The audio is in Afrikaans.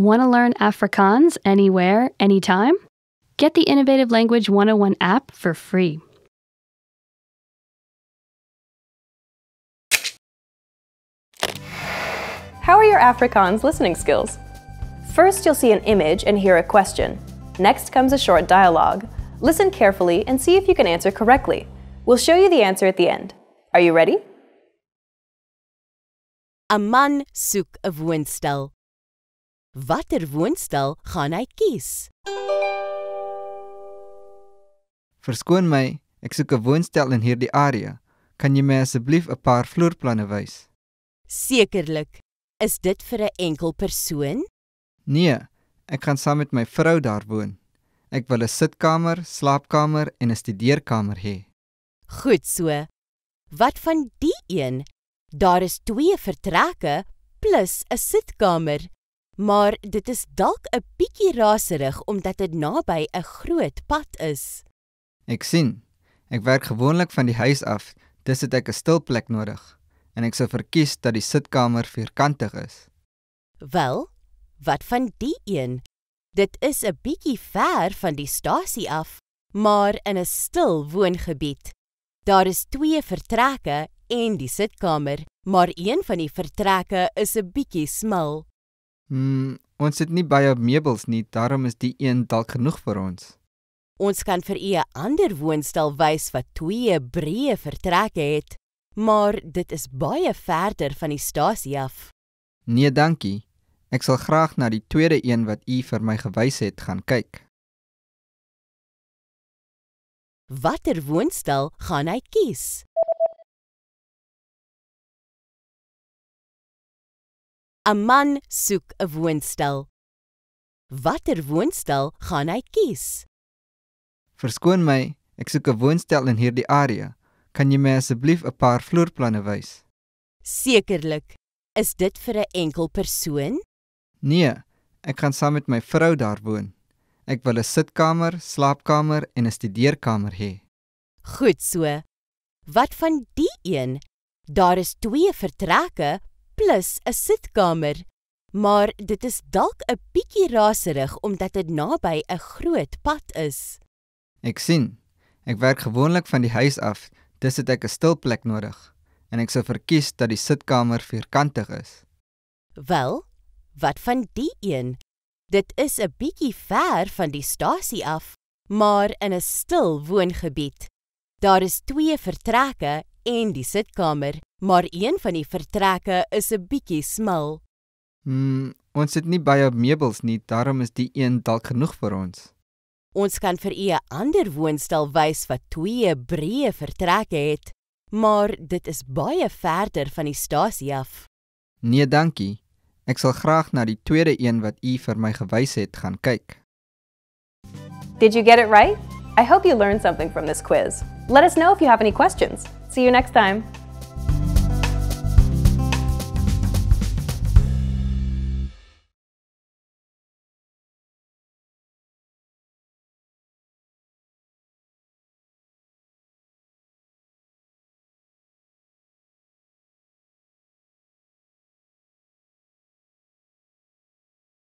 Want to learn Afrikaans anywhere, anytime? Get the Innovative Language 101 app for free. How are your Afrikaans listening skills? First, you'll see an image and hear a question. Next comes a short dialogue. Listen carefully and see if you can answer correctly. We'll show you the answer at the end. Are you ready? 'n man soek 'n woonstel. Watter woonstel gaan hy kies? Verskoon my, ek soek 'n woonstel in hierdie area. Kan jy my asseblief 'n paar vloerplanne wys? Sekerlik. Is dit vir 'n enkel persoon? Nee, ek gaan saam met my vrou daar woon. Ek wil 'n sitkamer, slaapkamer en 'n studeerkamer hê. Goed so. Wat van die een? Daar is 2 vertrekke plus 'n sitkamer, maar dit is dalk 'n bietjie raserig omdat dit naby 'n groot pad is. Ek sien. Ek werk gewoonlik van die huis af, dus het ek 'n stil plek nodig. En ek sou verkies dat die sitkamer vierkantig is. Wel, wat van die een? Dit is 'n bietjie ver van die stasie af, maar in 'n stil woongebied. Daar is 2 vertrekke en die sitkamer, maar een van die vertrekke is 'n bietjie smal. Ons het nie baie meubels nie, daarom is die een dalk genoeg vir ons. Ons kan vir u 'n ander woonstel wys wat 2 breë vertrekke het, maar dit is baie verder van die stasie af. Nee, dankie. Ek sal graag na die tweede een wat u vir my gewys het gaan kyk. Watter woonstel gaan hy kies? 'n man soek 'n woonstel. Watter woonstel gaan hy kies? Verskoon my, ek soek 'n woonstel in hierdie area. Kan jy my asseblief 'n paar vloerplanne wys? Sekerlik. Is dit vir 'n enkel persoon? Nee, ek gaan saam met my vrou daar woon. Ek wil 'n sitkamer, slaapkamer en 'n studeerkamer hê. Goed so. Wat van die een? Daar is 2 vertrekke plus 'n sitkamer, maar dit is dalk 'n bietjie raserig omdat dit naby 'n groot pad is. Ek sien. Ek werk gewoonlik van die huis af, dus het ek 'n stil plek nodig. En ek sou verkies dat die sitkamer vierkantig is. Wel, wat van die een? Dit is 'n bietjie ver van die stasie af, maar in 'n stil woongebied. Daar is 2 vertrekke en die sitkamer, maar een van die vertrekke is 'n bietjie smal. Ons het nie baie meubels nie, daarom is die een dalk genoeg vir ons. Ons kan vir u 'n ander woonstel wys wat 2 breë vertrekke het, maar dit is baie verder van die stasie af. Nee, dankie. Ek sal graag na die tweede een wat u vir my gewys het gaan kyk. Did you get it right? I hope you learned something from this quiz. Let us know if you have any questions. See you next time.